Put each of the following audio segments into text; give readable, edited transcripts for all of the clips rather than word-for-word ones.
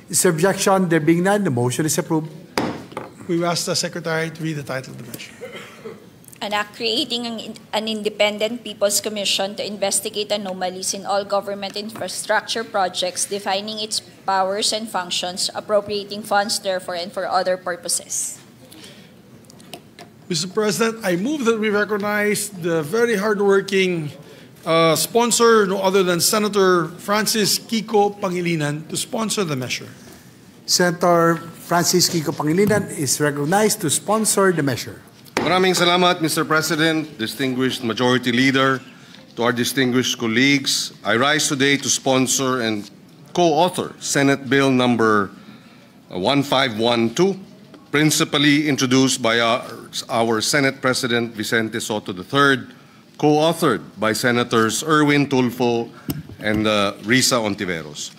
Is there objection? There being none, the motion is approved. We will ask the Secretary to read the title of the measure. An act creating an independent People's Commission to investigate anomalies in all government infrastructure projects, defining its powers and functions, appropriating funds therefore and for other purposes. Mr. President, I move that we recognize the very hardworking sponsor, no other than Senator Francis Kiko Pangilinan, to sponsor the measure. Senator Francis Kiko Pangilinan is recognized to sponsor the measure. Maraming salamat, Mr. President, distinguished Majority Leader, to our distinguished colleagues. I rise today to sponsor and co-author Senate Bill number 1512, principally introduced by our Senate President Vicente Soto III, co-authored by Senators Erwin Tulfo and Risa Ontiveros.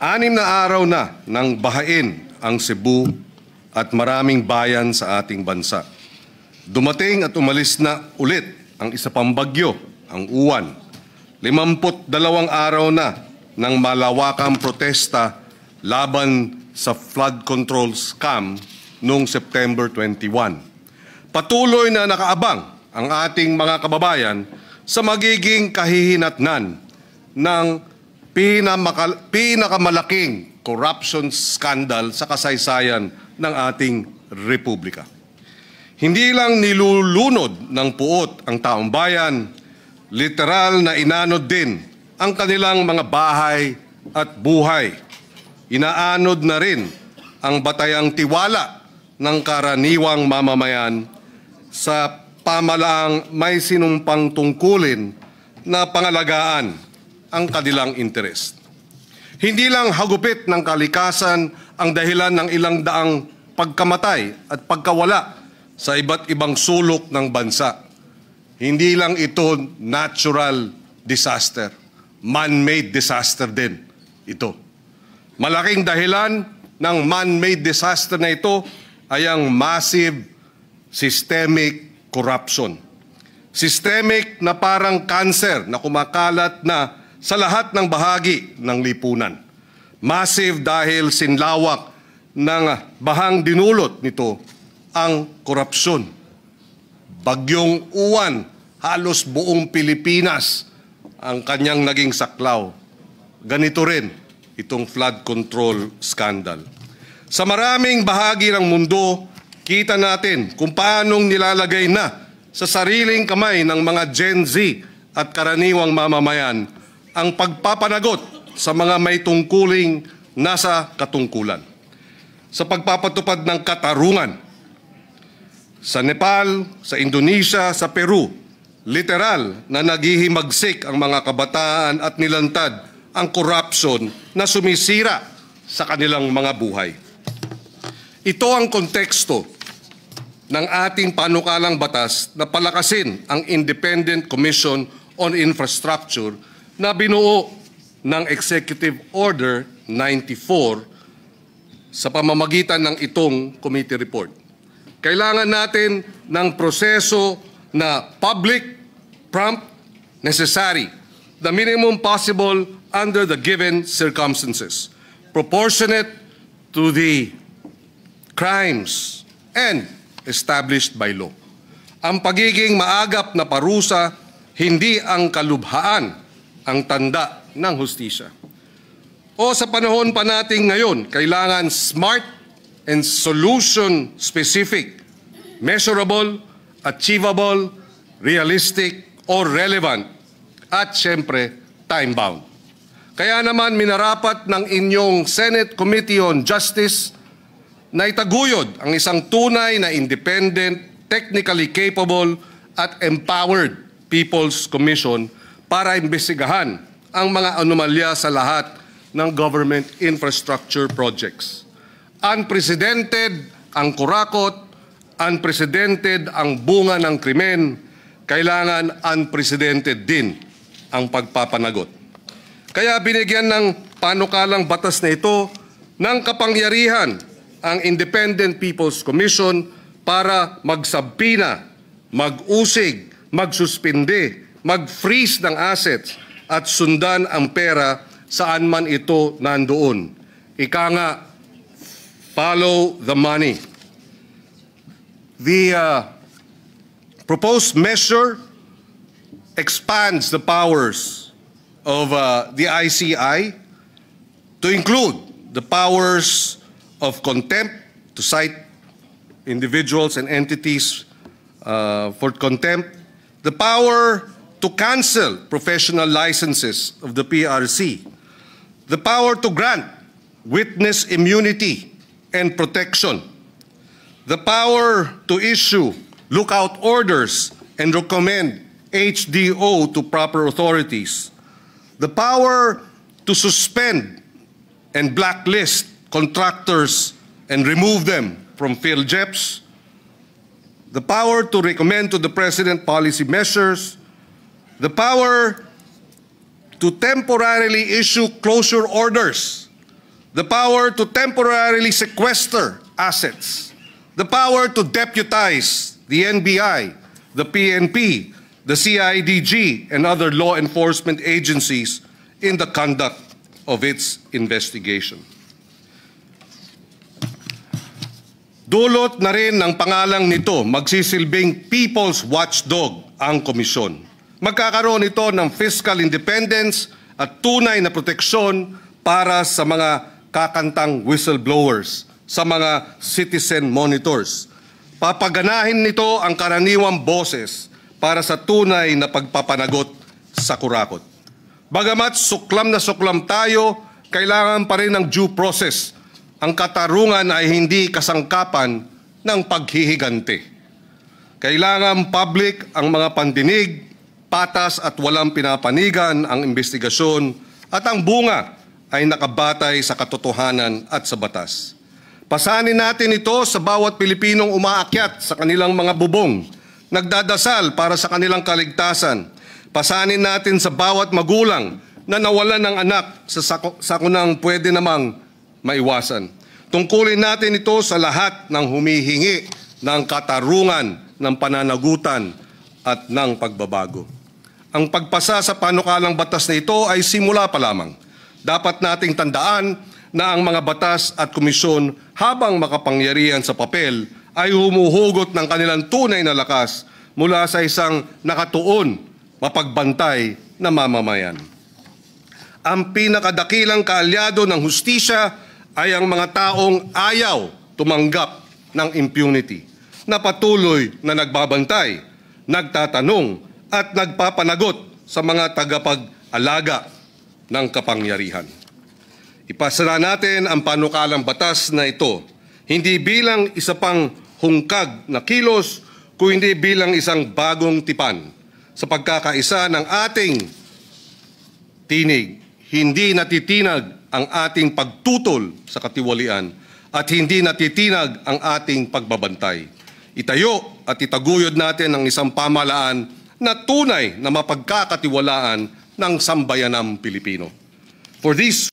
6 na araw na nang bahain ang Cebu at maraming bayan sa ating bansa. Dumating at umalis na ulit ang isa pang bagyo, ang Uwan. 52 araw na ng malawakang protesta laban sa flood control scam noong September 21. Patuloy na nakaabang ang ating mga kababayan sa magiging kahihinatnan ng pinakamalaking corruption scandal sa kasaysayan ng ating republika. Hindi lang nilulunod ng puot ang taong bayan, literal na inanod din ang kanilang mga bahay at buhay. Inaanod na rin ang batayang tiwala ng karaniwang mamamayan sa pamalaang may sinumpang tungkulin na pangalagaan ang kanilang interes. Hindi lang hagupit ng kalikasan ang dahilan ng ilang daang pagkamatay at pagkawala sa iba't ibang sulok ng bansa. Hindi lang ito natural disaster, man-made disaster din ito. Malaking dahilan ng man-made disaster na ito ay ang massive systemic corruption. Systemic na parang cancer na kumakalat na sa lahat ng bahagi ng lipunan. Massive dahil sinlawak ng bahang dinulot nito ang korupsyon. Bagyong Uwan, halos buong Pilipinas ang kanyang naging saklaw. Ganito rin itong flood control scandal. Sa maraming bahagi ng mundo, kita natin kung paanong nilalagay na sa sariling kamay ng mga Gen Z at karaniwang mamamayan ang pagpapanagot sa mga may tungkuling nasa katungkulan. Sa pagpapatupad ng katarungan, sa Nepal, sa Indonesia, sa Peru, literal na naghihimagsik ang mga kabataan at nilantad ang korupsyon na sumisira sa kanilang mga buhay. Ito ang konteksto ng ating panukalang batas na palakasin ang Independent Commission on Infrastructure na binuo ng Executive Order 94 sa pamamagitan ng itong committee report. Kailangan natin ng proseso na public, prompt, necessary, the minimum possible under the given circumstances, proportionate to the crimes and established by law. Ang pagiging maagap na parusa, hindi ang kalubhaan ang tanda ng hustisya. O sa panahon pa natin ngayon, kailangan smart and solution-specific, measurable, achievable, realistic, or relevant, at siyempre, time-bound. Kaya naman minarapat ng inyong Senate Committee on Justice na itaguyod ang isang tunay na independent, technically capable, at empowered People's Commission para imbestigahan ang mga anomalya sa lahat ng government infrastructure projects. Unprecedented ang kurakot, unprecedented ang bunga ng krimen, kailangan unprecedented din ang pagpapanagot. Kaya binigyan ng panukalang batas na ito ng kapangyarihan ang Independent People's Commission para magsabpina, mag-usig, magsuspinde, mag-freeze ng assets at sundan ang pera saan man ito nandoon. Ika nga, follow the money. The proposed measure expands the powers of the ICI to include the powers of contempt, to cite individuals and entities for contempt, the power to cancel professional licenses of the PRC, the power to grant witness immunity and protection, the power to issue lookout orders and recommend HDO to proper authorities, the power to suspend and blacklist contractors and remove them from PhilJeps, the power to recommend to the President policy measures, the power to temporarily issue closure orders, the power to temporarily sequester assets, the power to deputize the NBI, the PNP, the CIDG, and other law enforcement agencies in the conduct of its investigation. Dulot na rin ng pangalang nito, magsisilbing People's Watchdog ang komisyon. Magkakaroon ito ng fiscal independence at tunay na proteksyon para sa mga kakantang whistleblowers, sa mga citizen monitors. Papaganahin nito ang karaniwang boses para sa tunay na pagpapanagot sa kurakot. Bagamat suklam na suklam tayo, kailangan pa rin ng due process. Ang katarungan ay hindi kasangkapan ng paghihigante. Kailangan public ang mga pandinig, patas at walang pinapanigan ang investigasyon at ang bunga ay nakabatay sa katotohanan at sa batas. Pasanin natin ito sa bawat Pilipinong umaakyat sa kanilang mga bubong, nagdadasal para sa kanilang kaligtasan. Pasanin natin sa bawat magulang na nawalan ng anak sa sakunang pwede namang maiwasan. Tungkulin natin ito sa lahat ng humihingi ng katarungan, ng pananagutan at ng pagbabago. Ang pagpasa sa panukalang batas na ito ay simula pa lamang. Dapat nating tandaan na ang mga batas at komisyon habang makapangyarihan sa papel ay humuhugot ng kanilang tunay na lakas mula sa isang nakatuon, mapagbantay na mamamayan. Ang pinakadakilang kaalyado ng hustisya ay ang mga taong ayaw tumanggap ng impunity, na patuloy na nagbabantay, nagtatanong at nagpapanagot sa mga tagapag-alaga ng kapangyarihan. Ipasa natin ang panukalang batas na ito, hindi bilang isa pang hungkag na kilos, kundi bilang isang bagong tipan sa pagkakaisa ng ating tinig. Hindi natitinag ang ating pagtutol sa katiwalian at hindi natitinag ang ating pagbabantay. Itayo at itaguyod natin ang isang pamahalaan na tunay na mapagkakatiwalaan ng sambayanang Pilipino. For this